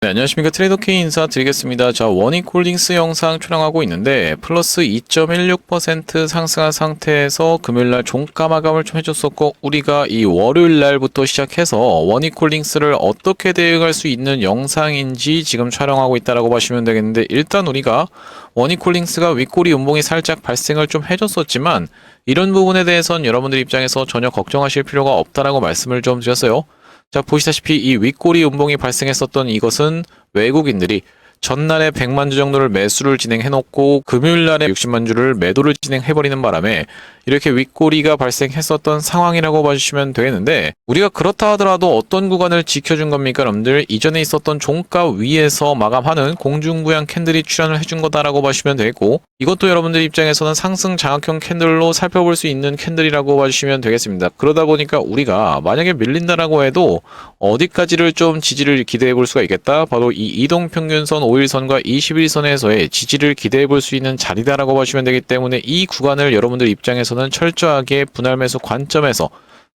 네, 안녕하십니까. 트레이더 K 인사드리겠습니다. 자, 원익홀딩스 영상 촬영하고 있는데 플러스 2.16% 상승한 상태에서 금요일날 종가 마감을 좀 해줬었고, 우리가 이 월요일날부터 시작해서 원익홀딩스를 어떻게 대응할 수 있는 영상인지 지금 촬영하고 있다라고 보시면 되겠는데, 일단 우리가 원익홀딩스가 윗꼬리 음봉이 살짝 발생을 좀 해줬었지만 이런 부분에 대해선 여러분들 입장에서 전혀 걱정하실 필요가 없다라고 말씀을 좀 드렸어요. 자, 보시다시피 이 윗꼬리 음봉이 발생했었던 이것은 외국인들이 전날에 100만 주 정도를 매수를 진행해놓고 금요일날에 60만 주를 매도를 진행해버리는 바람에 이렇게 윗꼬리가 발생했었던 상황이라고 봐주시면 되겠는데, 우리가 그렇다 하더라도 어떤 구간을 지켜준 겁니까 여러분들? 이전에 있었던 종가 위에서 마감하는 공중부양 캔들이 출현을 해준 거다라고 봐주시면 되겠고, 이것도 여러분들 입장에서는 상승 장악형 캔들로 살펴볼 수 있는 캔들이라고 봐주시면 되겠습니다. 그러다 보니까 우리가 만약에 밀린다라고 해도 어디까지를 좀 지지를 기대해 볼 수가 있겠다? 바로 이 이동평균선 5일선과 21선에서의 지지를 기대해 볼 수 있는 자리다라고 보시면 되기 때문에, 이 구간을 여러분들 입장에서는 철저하게 분할 매수 관점에서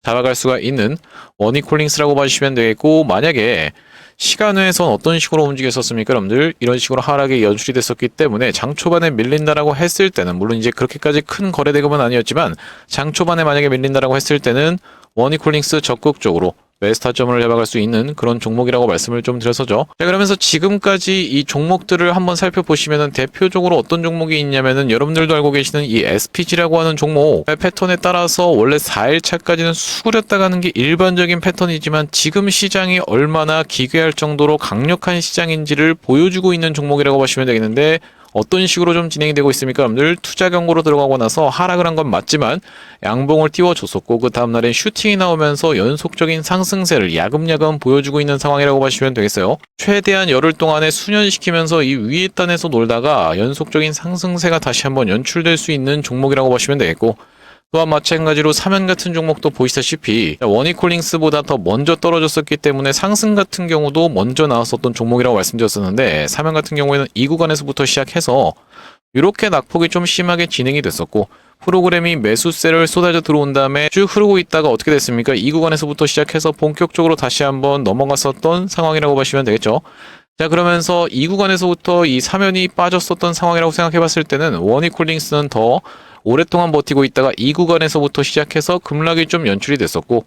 잡아갈 수가 있는 원익홀딩스라고 봐주시면 되겠고, 만약에 시간외에선 어떤 식으로 움직였었습니까 여러분들? 이런 식으로 하락이 연출이 됐었기 때문에 장 초반에 밀린다라고 했을 때는, 물론 이제 그렇게까지 큰 거래 대금은 아니었지만 장 초반에 만약에 밀린다라고 했을 때는 원익홀딩스 적극적으로 매수타점을 잡아갈 수 있는 그런 종목이라고 말씀을 좀 드렸었죠. 자, 그러면서 지금까지 이 종목들을 한번 살펴보시면은 대표적으로 어떤 종목이 있냐면은, 여러분들도 알고 계시는 이 SPG라고 하는 종목 패턴에 따라서 원래 4일차까지는 수그렸다 가는 게 일반적인 패턴이지만, 지금 시장이 얼마나 기괴할 정도로 강력한 시장인지를 보여주고 있는 종목이라고 보시면 되겠는데, 어떤 식으로 좀 진행이 되고 있습니까 여러분들? 투자 경고로 들어가고 나서 하락을 한 건 맞지만 양봉을 띄워줬었고, 그 다음날에 슈팅이 나오면서 연속적인 상승세를 야금야금 보여주고 있는 상황이라고 보시면 되겠어요. 최대한 열흘 동안에 수년시키면서 이 위에 단에서 놀다가 연속적인 상승세가 다시 한번 연출될 수 있는 종목이라고 보시면 되겠고, 또한 마찬가지로 사면 같은 종목도 보시다시피 원익홀딩스보다 더 먼저 떨어졌었기 때문에 상승 같은 경우도 먼저 나왔었던 종목이라고 말씀드렸었는데, 사면 같은 경우에는 이 구간에서부터 시작해서 이렇게 낙폭이 좀 심하게 진행이 됐었고, 프로그램이 매수세를 쏟아져 들어온 다음에 쭉 흐르고 있다가 어떻게 됐습니까? 이 구간에서부터 시작해서 본격적으로 다시 한번 넘어갔었던 상황이라고 보시면 되겠죠. 자, 그러면서 이 구간에서부터 이 사면이 빠졌었던 상황이라고 생각해 봤을 때는 원익홀딩스는 더 오랫동안 버티고 있다가 이 구간에서부터 시작해서 급락이 좀 연출이 됐었고,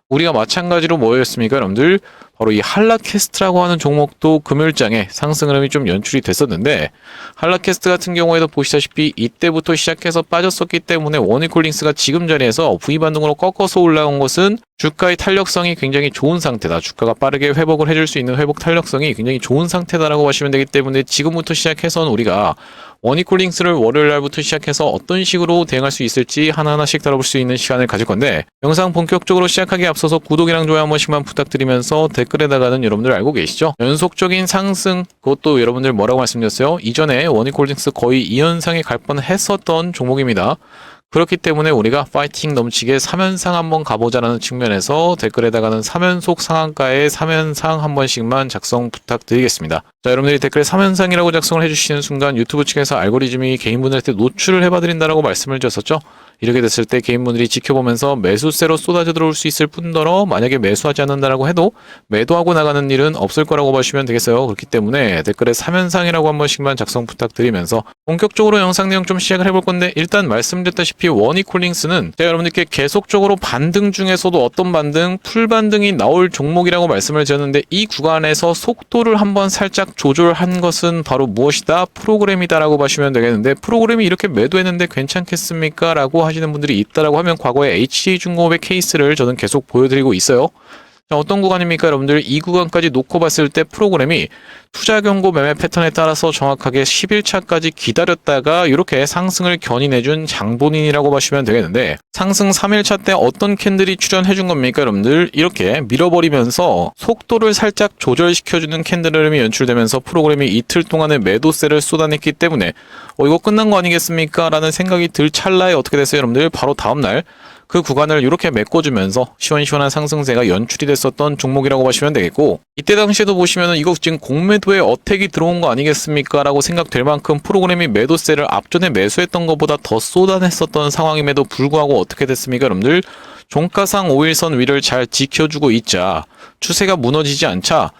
우리가 마찬가지로 뭐였습니까 여러분들? 바로 이 한라캐스트라고 하는 종목도 금요일장에 상승 흐름이 좀 연출이 됐었는데, 한라캐스트 같은 경우에도 보시다시피 이때부터 시작해서 빠졌었기 때문에 원익홀딩스가 지금 자리에서 V반등으로 꺾어서 올라온 것은 주가의 탄력성이 굉장히 좋은 상태다, 주가가 빠르게 회복을 해줄 수 있는 회복 탄력성이 굉장히 좋은 상태다라고 보시면 되기 때문에, 지금부터 시작해서는 우리가 원익홀딩스를 월요일날부터 시작해서 어떤 식으로 대응할 수 있을지 하나하나씩 다뤄볼 수 있는 시간을 가질 건데, 영상 본격적으로 시작하기에 앞서서 구독이랑 좋아요 한 번씩만 부탁드리면서 댓글에다가는 여러분들 알고 계시죠? 연속적인 상승, 그것도 여러분들 뭐라고 말씀드렸어요? 이전에 원익홀딩스 거의 2연상에 갈 뻔했었던 종목입니다. 그렇기 때문에 우리가 파이팅 넘치게 3연상 한번 가보자라는 측면에서 댓글에다가는 3연속 상한가에 3연상 한 번씩만 작성 부탁드리겠습니다. 자, 여러분들이 댓글에 3연상이라고 작성을 해주시는 순간 유튜브 측에서 알고리즘이 개인분들한테 노출을 해봐드린다라고 말씀을 드렸었죠. 이렇게 됐을 때 개인분들이 지켜보면서 매수세로 쏟아져 들어올 수 있을 뿐더러, 만약에 매수하지 않는다라고 해도 매도하고 나가는 일은 없을 거라고 보시면 되겠어요. 그렇기 때문에 댓글에 3연상이라고 한 번씩만 작성 부탁드리면서 본격적으로 영상 내용 좀 시작을 해볼 건데, 일단 말씀드렸다시피 원익홀딩스는 제가 여러분들께 계속적으로 반등 중에서도 어떤 반등, 풀반등이 나올 종목이라고 말씀을 드렸는데, 이 구간에서 속도를 한번 살짝 조절한 것은 바로 무엇이다? 프로그램이다라고 보시면 되겠는데, 프로그램이 이렇게 매도했는데 괜찮겠습니까? 라고 하시는 분들이 있다라고 하면, 과거에 HD중공업의 케이스를 저는 계속 보여드리고 있어요. 자, 어떤 구간입니까 여러분들? 이 구간까지 놓고 봤을 때 프로그램이 투자 경고 매매 패턴에 따라서 정확하게 10일차까지 기다렸다가 이렇게 상승을 견인해준 장본인이라고 보시면 되겠는데, 상승 3일차 때 어떤 캔들이 출현해준 겁니까 여러분들? 이렇게 밀어버리면서 속도를 살짝 조절시켜주는 캔들 흐름이 연출되면서 프로그램이 이틀 동안의 매도세를 쏟아냈기 때문에 이거 끝난 거 아니겠습니까? 라는 생각이 들 찰나에 어떻게 됐어요 여러분들? 바로 다음날 그 구간을 이렇게 메꿔주면서 시원시원한 상승세가 연출이 됐었던 종목이라고 보시면 되겠고, 이때 당시에도 보시면은 이거 지금 공매도에 어택이 들어온 거 아니겠습니까? 라고 생각될 만큼 프로그램이 매도세를 앞전에 매수했던 것보다 더 쏟아냈었던 상황임에도 불구하고 어떻게 됐습니까 여러분들? 종가상 5일선 위를 잘 지켜주고 있자, 추세가 무너지지 않자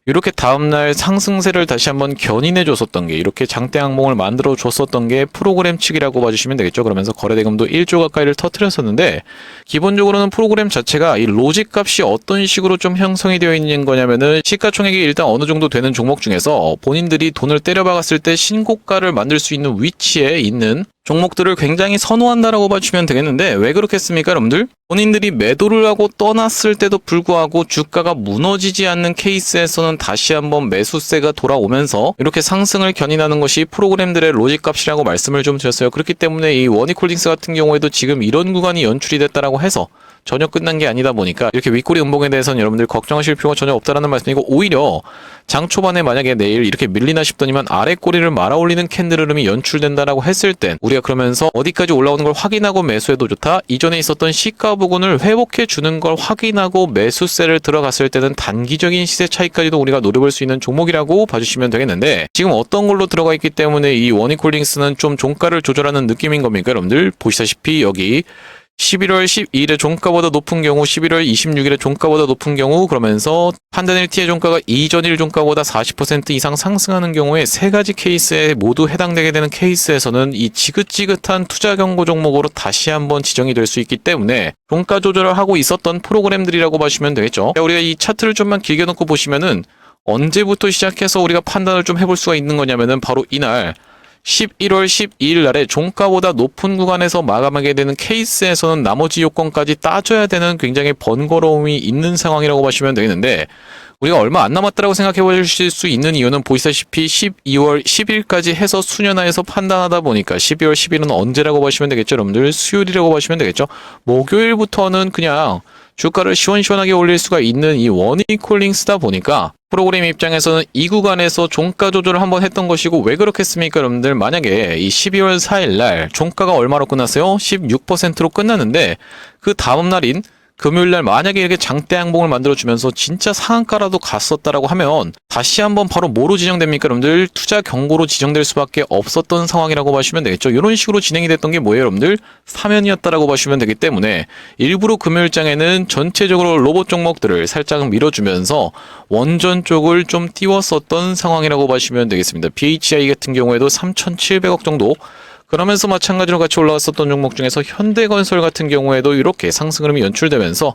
이렇게 다음날 상승세를 다시 한번 견인해 줬었던 게, 이렇게 장대 항목을 만들어 줬었던 게 프로그램 측이라고 봐주시면 되겠죠. 그러면서 거래대금도 1조 가까이를 터뜨렸었는데, 기본적으로는 프로그램 자체가 이 로직 값이 어떤 식으로 좀 형성이 되어 있는 거냐면은, 시가총액이 일단 어느 정도 되는 종목 중에서 본인들이 돈을 때려박았을 때 신고가를 만들 수 있는 위치에 있는 종목들을 굉장히 선호한다라고 봐주시면 되겠는데, 왜 그렇겠습니까, 여러분들? 본인들이 매도를 하고 떠났을 때도 불구하고 주가가 무너지지 않는 케이스에서는 다시 한번 매수세가 돌아오면서 이렇게 상승을 견인하는 것이 프로그램들의 로직 값이라고 말씀을 좀 드렸어요. 그렇기 때문에 이 원익홀딩스 같은 경우에도 지금 이런 구간이 연출이 됐다라고 해서 전혀 끝난 게 아니다 보니까 이렇게 윗꼬리 음봉에 대해서는 여러분들 걱정하실 필요가 전혀 없다라는 말씀이고, 오히려 장 초반에 만약에 내일 이렇게 밀리나 싶더니만 아래 꼬리를 말아 올리는 캔들 흐름이 연출된다라고 했을 땐 우리가 그러면서 어디까지 올라오는 걸 확인하고 매수해도 좋다, 이전에 있었던 시가 부분을 회복해 주는 걸 확인하고 매수세를 들어갔을 때는 단기적인 시세 차이까지도 우리가 노려볼 수 있는 종목이라고 봐주시면 되겠는데, 지금 어떤 걸로 들어가 있기 때문에 이 원익홀딩스는 좀 종가를 조절하는 느낌인 겁니까? 여러분들 보시다시피 여기 11월 12일에 종가보다 높은 경우, 11월 26일에 종가보다 높은 경우, 그러면서 판단일티의 종가가 이전일 종가보다 40% 이상 상승하는 경우에 세 가지 케이스에 모두 해당되게 되는 케이스에서는 이 지긋지긋한 투자 경고 종목으로 다시 한번 지정이 될 수 있기 때문에 종가 조절을 하고 있었던 프로그램들이라고 보시면 되겠죠. 우리가 이 차트를 좀만 길게 놓고 보시면은 언제부터 시작해서 우리가 판단을 좀 해볼 수가 있는 거냐면은 바로 이날 11월 12일 날에 종가보다 높은 구간에서 마감하게 되는 케이스에서는 나머지 요건까지 따져야 되는 굉장히 번거로움이 있는 상황이라고 보시면 되겠는데, 우리가 얼마 안 남았다라고 생각해 보실 수 있는 이유는 보시다시피 12월 10일까지 해서 수년화해서 판단하다 보니까 12월 10일은 언제라고 보시면 되겠죠. 여러분들 수요일이라고 보시면 되겠죠. 목요일부터는 그냥 주가를 시원시원하게 올릴 수가 있는 이 원익홀딩스다 보니까 프로그램 입장에서는 이 구간에서 종가 조절을 한번 했던 것이고, 왜 그렇겠습니까 여러분들? 만약에 이 12월 4일 날 종가가 얼마로 끝났어요? 16%로 끝났는데, 그 다음 날인 금요일날 만약에 이렇게 장대 항봉을 만들어주면서 진짜 상한가라도 갔었다라고 하면 다시 한번 바로 뭐로 지정됩니까 여러분들? 투자 경고로 지정될 수밖에 없었던 상황이라고 보시면 되겠죠. 이런 식으로 진행이 됐던 게 뭐예요 여러분들? 사면이었다라고 보시면 되기 때문에 일부러 금요일장에는 전체적으로 로봇 종목들을 살짝 밀어주면서 원전 쪽을 좀 띄웠었던 상황이라고 보시면 되겠습니다. BHI 같은 경우에도 3,700억 정도, 그러면서 마찬가지로 같이 올라왔었던 종목 중에서 현대건설 같은 경우에도 이렇게 상승 흐름이 연출되면서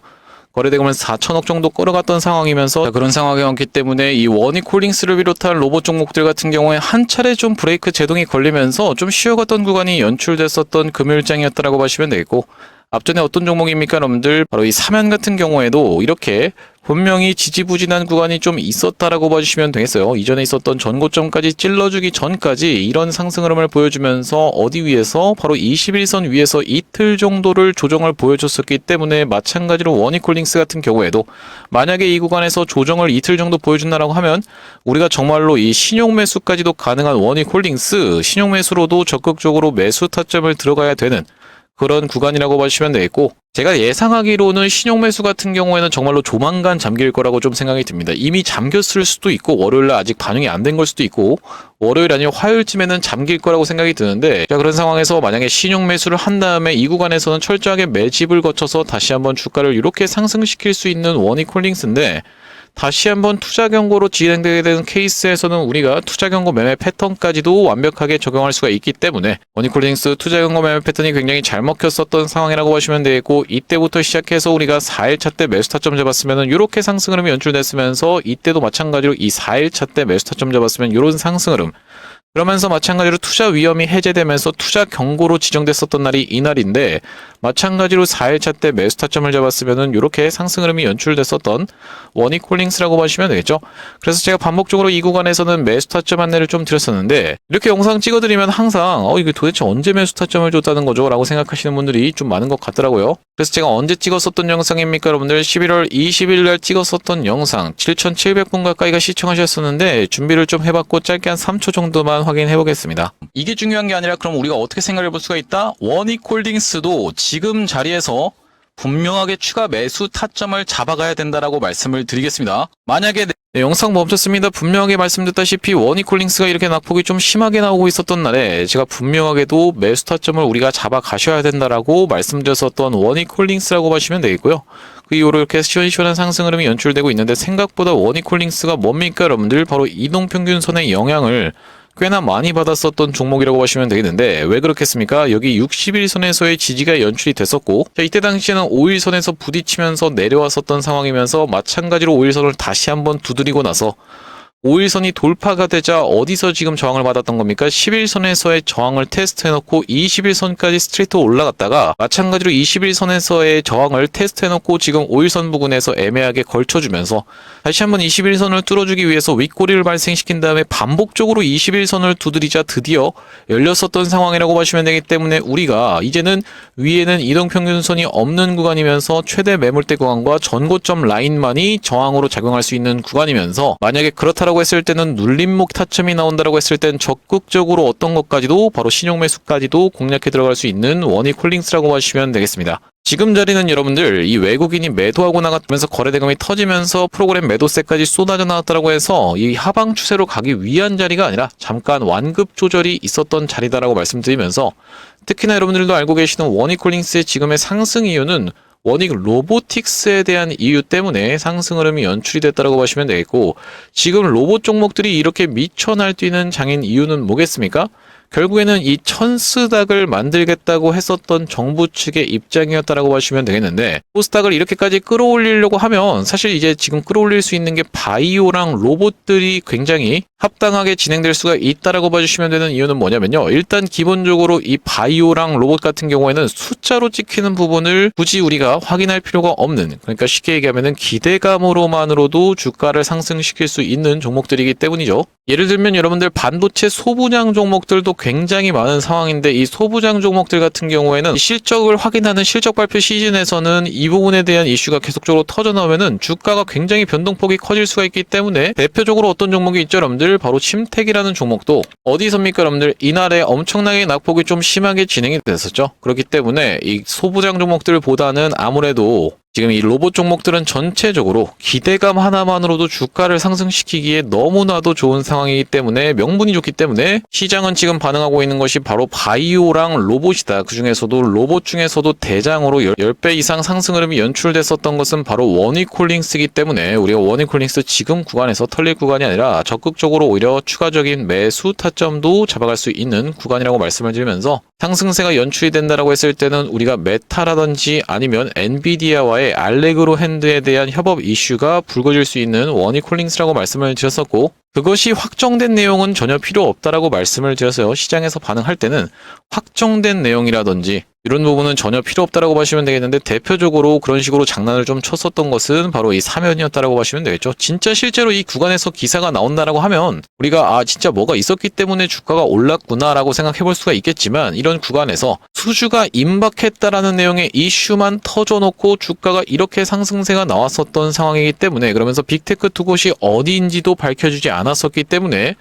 거래대금은 4천억 정도 끌어갔던 상황이면서, 그런 상황이었기 때문에 이 원익홀딩스를 비롯한 로봇 종목들 같은 경우에 한 차례 좀 브레이크 제동이 걸리면서 좀 쉬어갔던 구간이 연출됐었던 금요일장이었다라고 보시면 되겠고, 앞전에 어떤 종목입니까 여러분들? 바로 이 사면 같은 경우에도 이렇게 분명히 지지부진한 구간이 좀 있었다라고 봐주시면 되겠어요. 이전에 있었던 전고점까지 찔러주기 전까지 이런 상승 흐름을 보여주면서 어디 위에서? 바로 21선 위에서 이틀 정도를 조정을 보여줬었기 때문에, 마찬가지로 원익홀딩스 같은 경우에도 만약에 이 구간에서 조정을 이틀 정도 보여준다라고 하면 우리가 정말로 이 신용 매수까지도 가능한 원익홀딩스, 신용 매수로도 적극적으로 매수 타점을 들어가야 되는 그런 구간이라고 보시면 되겠고, 제가 예상하기로는 신용 매수 같은 경우에는 정말로 조만간 잠길 거라고 좀 생각이 듭니다. 이미 잠겼을 수도 있고, 월요일날 아직 반영이 안 된 걸 수도 있고, 월요일 아니면 화요일쯤에는 잠길 거라고 생각이 드는데, 자, 그런 상황에서 만약에 신용 매수를 한 다음에 이 구간에서는 철저하게 매집을 거쳐서 다시 한번 주가를 이렇게 상승시킬 수 있는 원익홀딩스인데, 다시 한번 투자 경고로 진행되게 되는 케이스에서는 우리가 투자 경고 매매 패턴까지도 완벽하게 적용할 수가 있기 때문에 원익홀딩스 투자 경고 매매 패턴이 굉장히 잘 먹혔었던 상황이라고 보시면 되겠고, 이때부터 시작해서 우리가 4일차 때 매수 타점 잡았으면 이렇게 상승 흐름이 연출됐으면서, 이때도 마찬가지로 이 4일차 때 매수 타점 잡았으면 이런 상승 흐름, 그러면서 마찬가지로 투자 위험이 해제되면서 투자 경고로 지정됐었던 날이 이날인데, 마찬가지로 4일차 때 매수 타점을 잡았으면은 이렇게 상승 흐름이 연출됐었던 원익홀딩스라고 보시면 되겠죠. 그래서 제가 반복적으로 이 구간에서는 매수 타점 안내를 좀 드렸었는데, 이렇게 영상 찍어드리면 항상 이게 도대체 언제 매수 타점을 줬다는 거죠? 라고 생각하시는 분들이 좀 많은 것 같더라고요. 그래서 제가 언제 찍었었던 영상입니까 여러분들? 11월 20일 날 찍었었던 영상 7,700분 가까이가 시청하셨었는데, 준비를 좀 해봤고 짧게 한 3초 정도만 확인해 보겠습니다. 이게 중요한 게 아니라 그럼 우리가 어떻게 생각해 볼 수가 있다? 원익홀딩스도 지금 자리에서 분명하게 추가 매수 타점을 잡아가야 된다라고 말씀을 드리겠습니다. 만약에 영상 멈췄습니다. 분명하게 말씀드렸다시피 원익홀딩스가 이렇게 낙폭이 좀 심하게 나오고 있었던 날에 제가 분명하게도 매수 타점을 우리가 잡아가셔야 된다라고 말씀드렸었던 원익홀딩스라고 보시면 되겠고요. 그 이후로 이렇게 시원시원한 상승 흐름이 연출되고 있는데 생각보다 원익홀딩스가 뭡니까 여러분들? 바로 이동평균선의 영향을 꽤나 많이 받았었던 종목이라고 보시면 되겠는데 왜 그렇겠습니까? 여기 60일선에서의 지지가 연출이 됐었고 자, 이때 당시에는 5일선에서 부딪히면서 내려왔었던 상황이면서 마찬가지로 5일선을 다시 한번 두드리고 나서 5일선이 돌파가 되자 어디서 지금 저항을 받았던 겁니까? 11선에서의 저항을 테스트해놓고 21선까지 스트레이트 올라갔다가 마찬가지로 21선에서의 저항을 테스트해놓고 지금 5일선 부근에서 애매하게 걸쳐주면서 다시 한번 21선을 뚫어주기 위해서 윗꼬리를 발생시킨 다음에 반복적으로 21선을 두드리자 드디어 열렸었던 상황이라고 보시면 되기 때문에 우리가 이제는 위에는 이동평균선이 없는 구간이면서 최대 매물대 구간과 전고점 라인만이 저항으로 작용할 수 있는 구간이면서 만약에 그렇다라고 했을 때는 눌림목 타점이 나온다라고 했을 땐 적극적으로 어떤 것까지도 바로 신용 매수까지도 공략해 들어갈 수 있는 원익홀딩스라고 보시면 되겠습니다. 지금 자리는 여러분들 이 외국인이 매도하고 나가면서 거래대금이 터지면서 프로그램 매도세까지 쏟아져 나왔다라고 해서 이 하방 추세로 가기 위한 자리가 아니라 잠깐 완급 조절이 있었던 자리다라고 말씀드리면서 특히나 여러분들도 알고 계시는 원익홀딩스의 지금의 상승 이유는 원익 로보틱스에 대한 이유 때문에 상승 흐름이 연출이 됐다고 보시면 되겠고 지금 로봇 종목들이 이렇게 미쳐 날뛰는 장인 이유는 뭐겠습니까? 결국에는 이 천스닥을 만들겠다고 했었던 정부 측의 입장이었다라고 보시면 되겠는데 코스닥을 이렇게까지 끌어올리려고 하면 사실 이제 지금 끌어올릴 수 있는 게 바이오랑 로봇들이 굉장히 합당하게 진행될 수가 있다라고 봐주시면 되는 이유는 뭐냐면요. 일단 기본적으로 이 바이오랑 로봇 같은 경우에는 숫자로 찍히는 부분을 굳이 우리가 확인할 필요가 없는 그러니까 쉽게 얘기하면은 기대감으로만으로도 주가를 상승시킬 수 있는 종목들이기 때문이죠. 예를 들면 여러분들 반도체 소부장 종목들도 굉장히 많은 상황인데 이 소부장 종목들 같은 경우에는 실적을 확인하는 실적 발표 시즌에서는 이 부분에 대한 이슈가 계속적으로 터져 나오면은 주가가 굉장히 변동폭이 커질 수가 있기 때문에 대표적으로 어떤 종목이 있죠 여러분들? 바로 침택이라는 종목도 어디서입니까 여러분들? 이날에 엄청나게 낙폭이 좀 심하게 진행이 됐었죠. 그렇기 때문에 이 소부장 종목들보다는 아무래도 지금 이 로봇 종목들은 전체적으로 기대감 하나만으로도 주가를 상승시키기에 너무나도 좋은 상황이기 때문에 명분이 좋기 때문에 시장은 지금 반응하고 있는 것이 바로 바이오랑 로봇이다. 그 중에서도 로봇 중에서도 대장으로 10배 이상 상승 흐름이 연출됐었던 것은 바로 원익홀딩스이기 때문에 우리가 원익홀딩스 지금 구간에서 털릴 구간이 아니라 적극적으로 오히려 추가적인 매수 타점도 잡아갈 수 있는 구간이라고 말씀을 드리면서 상승세가 연출이 된다라고 했을 때는 우리가 메타라든지 아니면 엔비디아와의 알레그로 핸드에 대한 협업 이슈가 불거질 수 있는 원익홀딩스라고 말씀을 드렸었고 그것이 확정된 내용은 전혀 필요 없다라고 말씀을 드렸어요. 시장에서 반응할 때는 확정된 내용이라든지 이런 부분은 전혀 필요 없다라고 보시면 되겠는데 대표적으로 그런 식으로 장난을 좀 쳤었던 것은 바로 이 사면이었다라고 보시면 되겠죠. 진짜 실제로 이 구간에서 기사가 나온다라고 하면 우리가 진짜 뭐가 있었기 때문에 주가가 올랐구나라고 생각해 볼 수가 있겠지만 이런 구간에서 수주가 임박했다라는 내용의 이슈만 터져놓고 주가가 이렇게 상승세가 나왔었던 상황이기 때문에 그러면서 빅테크 투곳이 어디인지도 밝혀주지 않았었기 때문에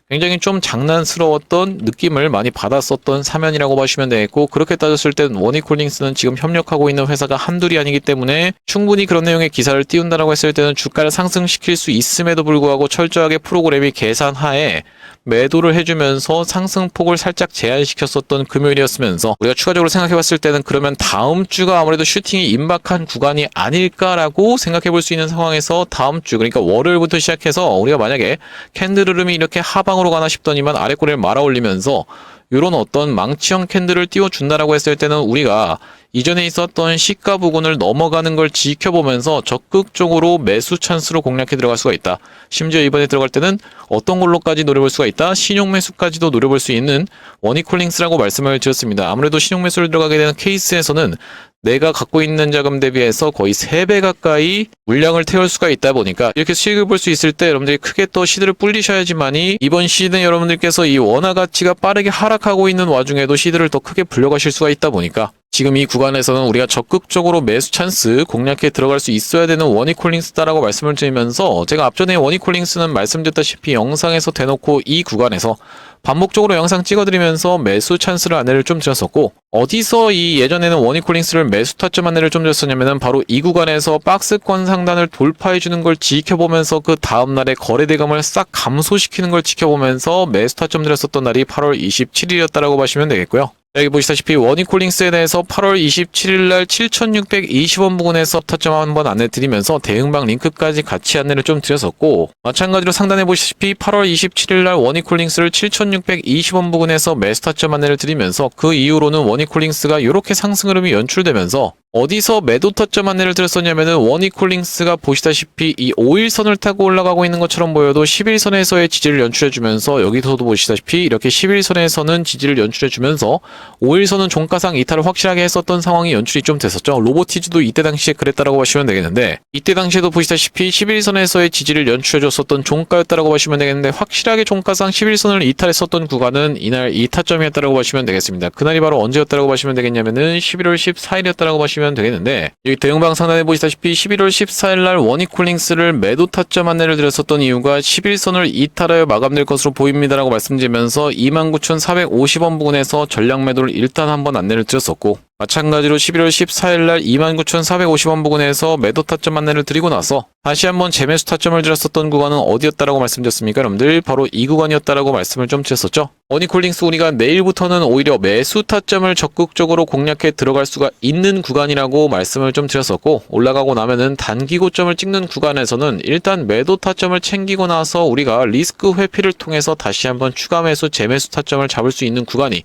굉장히 좀 장난스러웠던 느낌을 많이 받았었던 사면이라고 보시면 되겠고 그렇게 따졌을 땐 원익홀딩스는 지금 협력하고 있는 회사가 한둘이 아니기 때문에 충분히 그런 내용의 기사를 띄운다라고 했을 때는 주가를 상승시킬 수 있음에도 불구하고 철저하게 프로그램이 계산하에 매도를 해주면서 상승폭을 살짝 제한시켰었던 금요일이었으면서 우리가 추가적으로 생각해봤을 때는 그러면 다음 주가 아무래도 슈팅이 임박한 구간이 아닐까라고 생각해볼 수 있는 상황에서 다음 주 그러니까 월요일부터 시작해서 우리가 만약에 캔들 흐름이 이렇게 하방으로 가나 싶더니만 아래꼬리를 말아 올리면서 이런 어떤 망치형 캔들을 띄워준다라고 했을 때는 우리가 이전에 있었던 시가 부근을 넘어가는 걸 지켜보면서 적극적으로 매수 찬스로 공략해 들어갈 수가 있다. 심지어 이번에 들어갈 때는 어떤 걸로까지 노려볼 수가 있다. 신용 매수까지도 노려볼 수 있는 원익홀딩스라고 말씀을 드렸습니다. 아무래도 신용 매수를 들어가게 되는 케이스에서는 내가 갖고 있는 자금 대비해서 거의 3배 가까이 물량을 태울 수가 있다 보니까 이렇게 수익을 볼 수 있을 때 여러분들이 크게 또 시드를 불리셔야지만이 이번 시즌에 여러분들께서 이 원화 가치가 빠르게 하락하고 있는 와중에도 시드를 더 크게 불려가실 수가 있다 보니까 지금 이 구간에서는 우리가 적극적으로 매수 찬스 공략해 들어갈 수 있어야 되는 원익홀딩스다라고 말씀을 드리면서 제가 앞전에 원익홀딩스는 말씀드렸다시피 영상에서 대놓고 이 구간에서 반복적으로 영상 찍어드리면서 매수 찬스를 안내를 좀 드렸었고, 어디서 이 예전에는 원익홀딩스를 매수 타점 안내를 좀 드렸었냐면은 바로 이 구간에서 박스권 상단을 돌파해주는 걸 지켜보면서 그 다음날에 거래대금을 싹 감소시키는 걸 지켜보면서 매수 타점 드렸었던 날이 8월 27일이었다라고 보시면 되겠고요. 여기 보시다시피 원익홀딩스에 대해서 8월 27일 날 7,620원 부근에서 타점 한번 안내 드리면서 대응방 링크까지 같이 안내를 좀 드렸었고, 마찬가지로 상단에 보시다시피 8월 27일 날 원익홀딩스를 7,620원 부근에서 매수 타점 안내를 드리면서 그 이후로는 원익홀딩스가 이렇게 상승 흐름이 연출되면서 어디서 매도 타점 안내를 드렸었냐면은 원익홀딩스가 보시다시피 이 5일선을 타고 올라가고 있는 것처럼 보여도 11선에서의 지지를 연출해주면서 여기서도 보시다시피 이렇게 11선에서는 지지를 연출해주면서 5일선은 종가상 이탈을 확실하게 했었던 상황이 연출이 좀 됐었죠. 로보티즈도 이때 당시에 그랬다라고 보시면 되겠는데, 이때 당시에도 보시다시피 11선에서의 지지를 연출해줬었던 종가였다라고 보시면 되겠는데, 확실하게 종가상 11선을 이탈했었던 구간은 이날 이타점이었다라고 보시면 되겠습니다. 그날이 바로 언제였다라고 보시면 되겠냐면은 11월 14일이었다라고 보시면 되겠는데, 여기 대응방 상단에 보시다시피 11월 14일 날 원익홀딩스를 매도 타점 안내를 드렸었던 이유가 11선을 이탈하여 마감될 것으로 보입니다라고 말씀드리면서 29,450원 부근에서 전량 매도를 일단 한번 안내를 드렸었고, 마찬가지로 11월 14일 날 29,450원 부근에서 매도 타점 안내를 드리고 나서 다시 한번 재매수 타점을 드렸었던 구간은 어디였다라고 말씀드렸습니까? 여러분들 바로 이 구간이었다라고 말씀을 좀 드렸었죠. 원익홀딩스 우리가 내일부터는 오히려 매수 타점을 적극적으로 공략해 들어갈 수가 있는 구간이라고 말씀을 좀 드렸었고, 올라가고 나면은 단기 고점을 찍는 구간에서는 일단 매도 타점을 챙기고 나서 우리가 리스크 회피를 통해서 다시 한번 추가 매수 재매수 타점을 잡을 수 있는 구간이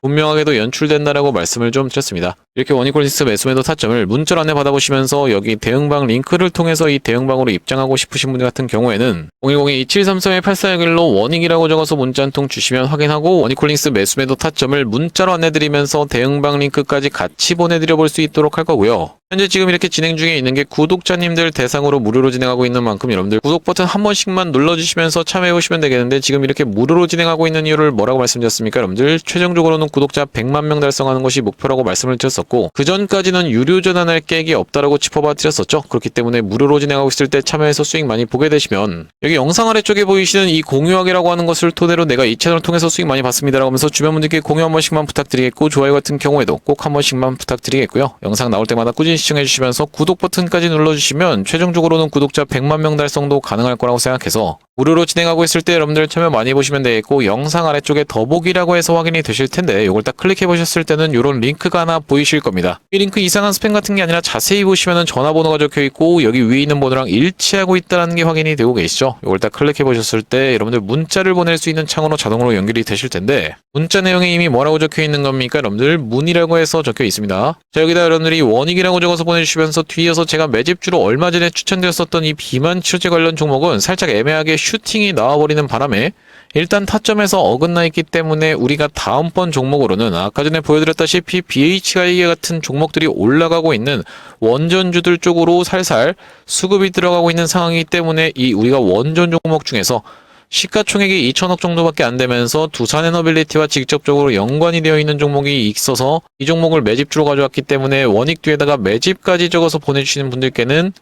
분명하게도 연출된다라고 말씀을 좀 드렸습니다. 이렇게 원익홀딩스 매수매도 타점을 문자로 안내 받아보시면서 여기 대응방 링크를 통해서 이 대응방으로 입장하고 싶으신 분 같은 경우에는 010-2733-8461로 원익이라고 적어서 문자 한 통 주시면 확인하고 원익홀딩스 매수매도 타점을 문자로 안내드리면서 대응방 링크까지 같이 보내드려 볼 수 있도록 할 거고요. 현재 지금 이렇게 진행 중에 있는 게 구독자님들 대상으로 무료로 진행하고 있는 만큼 여러분들 구독 버튼 한 번씩만 눌러주시면서 참여해 보시면 되겠는데, 지금 이렇게 무료로 진행하고 있는 이유를 뭐라고 말씀드렸습니까? 여러분들 최종적으로는 구독자 100만 명 달성하는 것이 목표라고 말씀을 드렸었고, 그 전까지는 유료 전환할 계획이 없다라고 짚어봐 드렸었죠. 그렇기 때문에 무료로 진행하고 있을 때 참여해서 수익 많이 보게 되시면 여기 영상 아래쪽에 보이시는 이 공유하기라고 하는 것을 토대로 내가 이 채널을 통해서 수익 많이 받습니다라고 하면서 주변 분들께 공유 한 번씩만 부탁드리겠고, 좋아요 같은 경우에도 꼭 한 번씩만 부탁드리겠고요. 영상 나올 때마다 꾸준히 시청해 주시면서 구독 버튼까지 눌러주시면 최종적으로는 구독자 100만 명 달성도 가능할 거라고 생각해서 무료로 진행하고 있을 때 여러분들 참여 많이 해보시면 되겠고, 영상 아래쪽에 더보기라고 해서 확인이 되실 텐데 이걸 딱 클릭해 보셨을 때는 이런 링크가 하나 보이실 겁니다. 이 링크 이상한 스팸 같은 게 아니라 자세히 보시면은 전화번호가 적혀 있고 여기 위에 있는 번호랑 일치하고 있다는 게 확인이 되고 계시죠. 이걸 딱 클릭해 보셨을 때 여러분들 문자를 보낼 수 있는 창으로 자동으로 연결이 되실 텐데, 문자 내용에 이미 뭐라고 적혀 있는 겁니까? 여러분들 문이라고 해서 적혀 있습니다. 자, 여기다 여러분들이 원익이라고 적어서 보내주시면서 뒤이어서 제가 매집주로 얼마 전에 추천드렸었던 이 비만 치료제 관련 종목은 살짝 애매하게 슈팅이 나와버리는 바람에 일단 타점에서 어긋나 있기 때문에 우리가 다음번 종목으로는 아까 전에 보여드렸다시피 BH가이게 같은 종목들이 올라가고 있는 원전주들 쪽으로 살살 수급이 들어가고 있는 상황이기 때문에 이 우리가 원전 종목 중에서 시가총액이 2천억 정도밖에 안 되면서 두산에너빌리티와 직접적으로 연관이 되어 있는 종목이 있어서 이 종목을 매집주로 가져왔기 때문에 원익 뒤에다가 매집까지 적어서 보내주시는 분들께는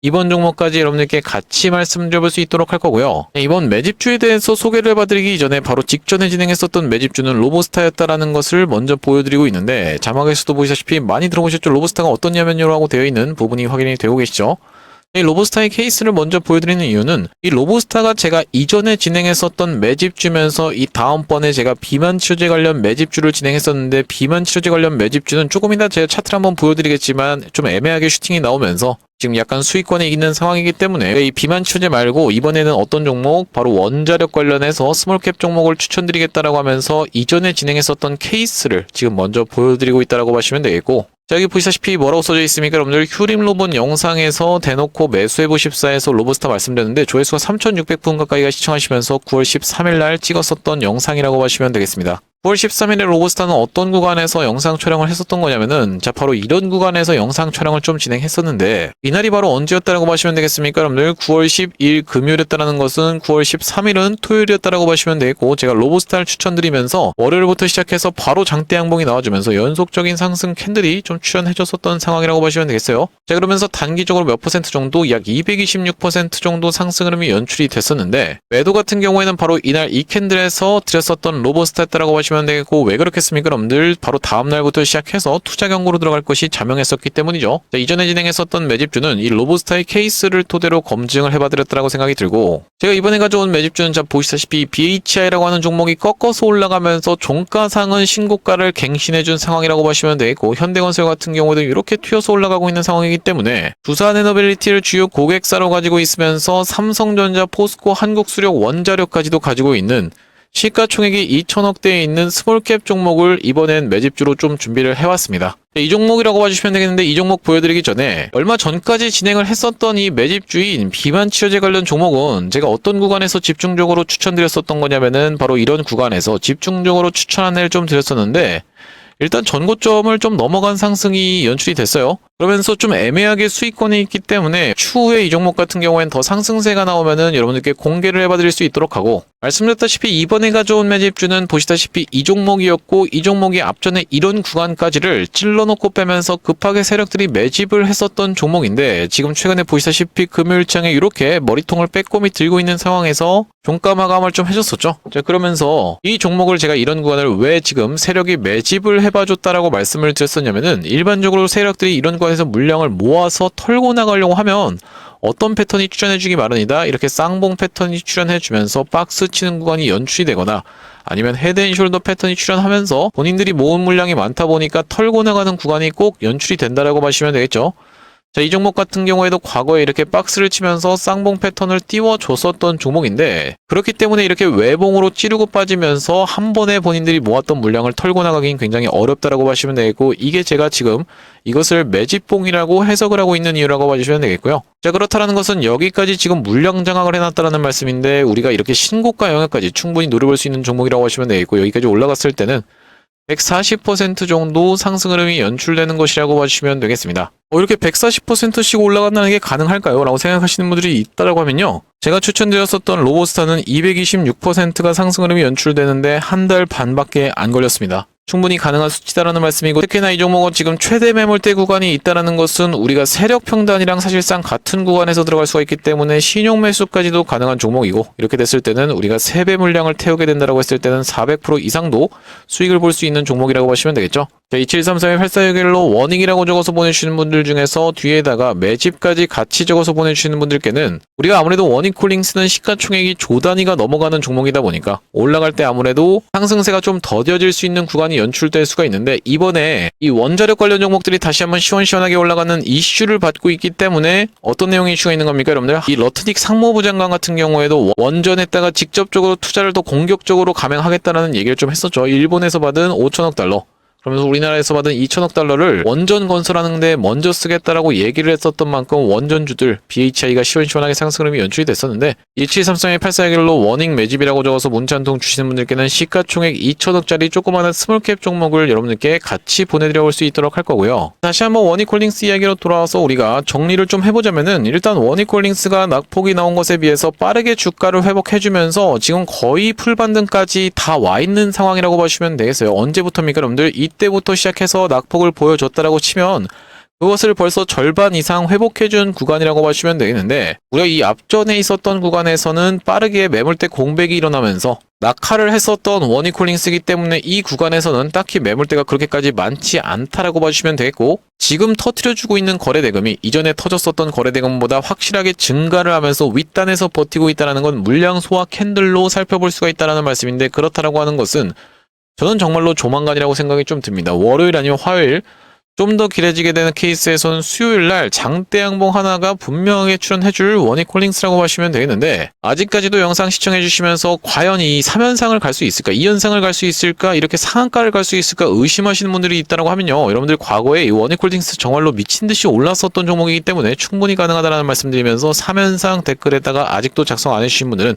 이번 종목까지 여러분들께 같이 말씀드려볼 수 있도록 할 거고요. 이번 매집주에 대해서 소개를 해봐드리기 전에 바로 직전에 진행했었던 매집주는 로보스타였다라는 것을 먼저 보여드리고 있는데, 자막에서도 보시다시피 많이 들어보셨죠? 로보스타가 어떻냐면요라고 되어 있는 부분이 확인이 되고 계시죠? 이 로보스타의 케이스를 먼저 보여드리는 이유는 이 로보스타가 제가 이전에 진행했었던 매집주면서 이 다음번에 제가 비만 치료제 관련 매집주를 진행했었는데, 비만 치료제 관련 매집주는 조금 이따 제가 차트를 한번 보여드리겠지만 좀 애매하게 슈팅이 나오면서 지금 약간 수익권에 있는 상황이기 때문에 이 비만 치료제 말고 이번에는 어떤 종목, 바로 원자력 관련해서 스몰캡 종목을 추천드리겠다라고 하면서 이전에 진행했었던 케이스를 지금 먼저 보여드리고 있다라고 보시면 되겠고, 자, 여기 보시다시피 뭐라고 써져 있습니까? 여러분들 휴림 로봇 영상에서 대놓고 매수해보십사에서 로보스타 말씀드렸는데 조회수가 3,600분 가까이가 시청하시면서 9월 13일 날 찍었었던 영상이라고 보시면 되겠습니다. 9월 13일에 로보스타는 어떤 구간에서 영상 촬영을 했었던 거냐면은 자 바로 이런 구간에서 영상 촬영을 좀 진행했었는데 이날이 바로 언제였다라고 보시면 되겠습니까? 여러분들 9월 12일 금요일이었다는 것은 9월 13일은 토요일이었다라고 보시면 되겠고 제가 로보스타를 추천드리면서 월요일부터 시작해서 바로 장대 양봉이 나와주면서 연속적인 상승 캔들이 좀 출현해줬었던 상황이라고 보시면 되겠어요. 자 그러면서 단기적으로 몇 퍼센트 정도 약 226% 정도 상승 흐름이 연출이 됐었는데 매도 같은 경우에는 바로 이날 이 캔들에서 드렸었던 로보스타였다라고 보시면 되고 왜 그렇겠습니까? 여러분들 바로 다음 날부터 시작해서 투자 경고로 들어갈 것이 자명했었기 때문이죠. 자, 이전에 진행했었던 매집주는 이 로보스타의 케이스를 토대로 검증을 해봐드렸다고 생각이 들고 제가 이번에 가져온 매집주는 자 보시다시피 BHI라고 하는 종목이 꺾어서 올라가면서 종가상은 신고가를 갱신해준 상황이라고 보시면 되고 현대건설 같은 경우도 이렇게 튀어서 올라가고 있는 상황이기 때문에 두산에너빌리티를 주요 고객사로 가지고 있으면서 삼성전자, 포스코, 한국수력, 원자력까지도 가지고 있는 시가총액이 2천억대에 있는 스몰캡 종목을 이번엔 매집주로 좀 준비를 해왔습니다. 이 종목이라고 봐주시면 되겠는데 이 종목 보여드리기 전에 얼마 전까지 진행을 했었던 이 매집주인 비만치료제 관련 종목은 제가 어떤 구간에서 집중적으로 추천드렸었던 거냐면은 바로 이런 구간에서 집중적으로 추천 안내를 좀 드렸었는데 일단 전고점을 좀 넘어간 상승이 연출이 됐어요. 그러면서 좀 애매하게 수익권이 있기 때문에 추후에 이 종목 같은 경우에는 더 상승세가 나오면은 여러분들께 공개를 해봐드릴 수 있도록 하고 말씀드렸다시피 이번에 가져온 매집주는 보시다시피 이 종목이었고 이 종목이 앞전에 이런 구간까지를 찔러놓고 빼면서 급하게 세력들이 매집을 했었던 종목인데 지금 최근에 보시다시피 금요일장에 이렇게 머리통을 빼꼼히 들고 있는 상황에서 종가 마감을 좀 해줬었죠. 자 그러면서 이 종목을 제가 이런 구간을 왜 지금 세력이 매집을 해봐줬다라고 말씀을 드렸었냐면은 일반적으로 세력들이 이런 구간에서 물량을 모아서 털고 나가려고 하면 어떤 패턴이 출현해주기 마련이다. 이렇게 쌍봉 패턴이 출현해주면서 박스 치는 구간이 연출이 되거나 아니면 헤드앤숄더 패턴이 출현하면서 본인들이 모은 물량이 많다 보니까 털고 나가는 구간이 꼭 연출이 된다라고 보시면 되겠죠. 자, 이 종목 같은 경우에도 과거에 이렇게 박스를 치면서 쌍봉 패턴을 띄워줬었던 종목인데 그렇기 때문에 이렇게 외봉으로 찌르고 빠지면서 한 번에 본인들이 모았던 물량을 털고 나가긴 굉장히 어렵다라고 보시면 되겠고 이게 제가 지금 이것을 매집봉이라고 해석을 하고 있는 이유라고 봐주시면 되겠고요. 자 그렇다는 것은 여기까지 지금 물량 장악을 해놨다는 말씀인데 우리가 이렇게 신고가 영역까지 충분히 노려볼 수 있는 종목이라고 하시면 되겠고 여기까지 올라갔을 때는 140% 정도 상승 흐름이 연출되는 것이라고 봐주시면 되겠습니다. 이렇게 140%씩 올라간다는 게 가능할까요? 라고 생각하시는 분들이 있다라고 하면요. 제가 추천드렸었던 로보스타는 226%가 상승 흐름이 연출되는데 한 달 반밖에 안 걸렸습니다. 충분히 가능한 수치다라는 말씀이고 특히나 이 종목은 지금 최대 매물대 구간이 있다는 것은 우리가 세력 평단이랑 사실상 같은 구간에서 들어갈 수가 있기 때문에 신용 매수까지도 가능한 종목이고 이렇게 됐을 때는 우리가 3배 물량을 태우게 된다고 했을 때는 400% 이상도 수익을 볼 수 있는 종목이라고 보시면 되겠죠. 2733-8461로 워닝이라고 적어서 보내주시는 분들 중에서 뒤에다가 매집까지 같이 적어서 보내주시는 분들께는 우리가 아무래도 워닝콜링스는 시가총액이 조 단위가 넘어가는 종목이다 보니까 올라갈 때 아무래도 상승세가 좀 더뎌질 수 있는 구간이 연출될 수가 있는데 이번에 이 원자력 관련 종목들이 다시 한번 시원시원하게 올라가는 이슈를 받고 있기 때문에 어떤 내용의 이슈가 있는 겁니까 여러분들? 이 러트닉 상무부 장관 같은 경우에도 원전에다가 직접적으로 투자를 더 공격적으로 감행하겠다는 얘기를 좀 했었죠. 일본에서 받은 5천억 달러 그러면서 우리나라에서 받은 2천억 달러를 원전 건설하는 데 먼저 쓰겠다라고 얘기를 했었던 만큼 원전주들 BHI가 시원시원하게 상승 흐름이 연출이 됐었는데 1733-8461로 워닝 매집이라고 적어서 문자 한 통 주시는 분들께는 시가총액 2천억짜리 조그마한 스몰캡 종목을 여러분들께 같이 보내드려 볼 수 있도록 할 거고요. 다시 한번 워닝콜링스 이야기로 돌아와서 우리가 정리를 좀 해보자면은 일단 워닝콜링스가 낙폭이 나온 것에 비해서 빠르게 주가를 회복해주면서 지금 거의 풀반등까지 다 와 있는 상황이라고 보시면 되겠어요. 언제부터입니까 여러분들? 이때부터 시작해서 낙폭을 보여줬다라고 치면 그것을 벌써 절반 이상 회복해준 구간이라고 보시면 되겠는데 우리가 이 앞전에 있었던 구간에서는 빠르게 매물대 공백이 일어나면서 낙하를 했었던 워닝콜링스이기 때문에 이 구간에서는 딱히 매물대가 그렇게까지 많지 않다라고 봐주시면 되겠고 지금 터트려주고 있는 거래대금이 이전에 터졌었던 거래대금보다 확실하게 증가를 하면서 윗단에서 버티고 있다는 건 물량 소화 캔들로 살펴볼 수가 있다는 말씀인데 그렇다라고 하는 것은 저는 정말로 조만간이라고 생각이 좀 듭니다. 월요일 아니면 화요일 좀 더 길어지게 되는 케이스에서는 수요일날 장대 양봉 하나가 분명하게 출현해줄 워닝콜링스라고 하시면 되겠는데 아직까지도 영상 시청해주시면서 과연 이 3연상을 갈 수 있을까 2연상을 갈 수 있을까 이렇게 상한가를 갈 수 있을까 의심하시는 분들이 있다고 하면요 여러분들 과거에 이 워닝콜링스 정말로 미친듯이 올랐었던 종목이기 때문에 충분히 가능하다는 말씀드리면서 3연상 댓글에다가 아직도 작성 안 해주신 분들은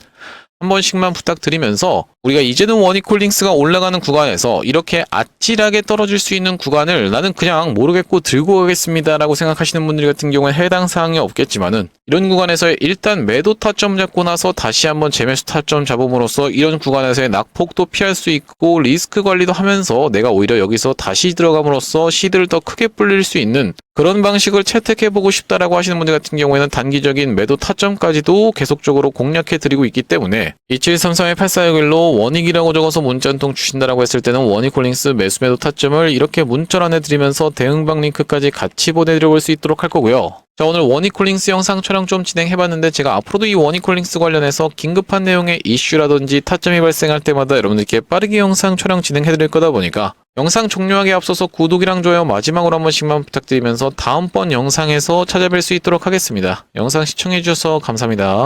한 번씩만 부탁드리면서 우리가 이제는 원익홀딩스가 올라가는 구간에서 이렇게 아찔하게 떨어질 수 있는 구간을 나는 그냥 모르겠고 들고 가겠습니다 라고 생각하시는 분들 같은 경우는 해당 사항이 없겠지만은 이런 구간에서 일단 매도 타점 잡고 나서 다시 한번 재매수 타점 잡음으로써 이런 구간에서의 낙폭도 피할 수 있고 리스크 관리도 하면서 내가 오히려 여기서 다시 들어감으로써 시드를 더 크게 불릴 수 있는 그런 방식을 채택해보고 싶다라고 하시는 분들 같은 경우에는 단기적인 매도 타점까지도 계속적으로 공략해드리고 있기 때문에 2733-8461로 원익이라고 적어서 문자 한 통 주신다라고 했을 때는 원익홀딩스 매수 매도 타점을 이렇게 문자로 안내드리면서 대응방 링크까지 같이 보내드려볼 수 있도록 할 거고요. 자, 오늘 원익홀딩스 영상 촬영 좀 진행해봤는데 제가 앞으로도 이 원익홀딩스 관련해서 긴급한 내용의 이슈라든지 타점이 발생할 때마다 여러분들께 빠르게 영상 촬영 진행해드릴 거다 보니까 영상 종료하기에 앞서서 구독이랑 좋아요 마지막으로 한 번씩만 부탁드리면서 다음번 영상에서 찾아뵐 수 있도록 하겠습니다. 영상 시청해주셔서 감사합니다.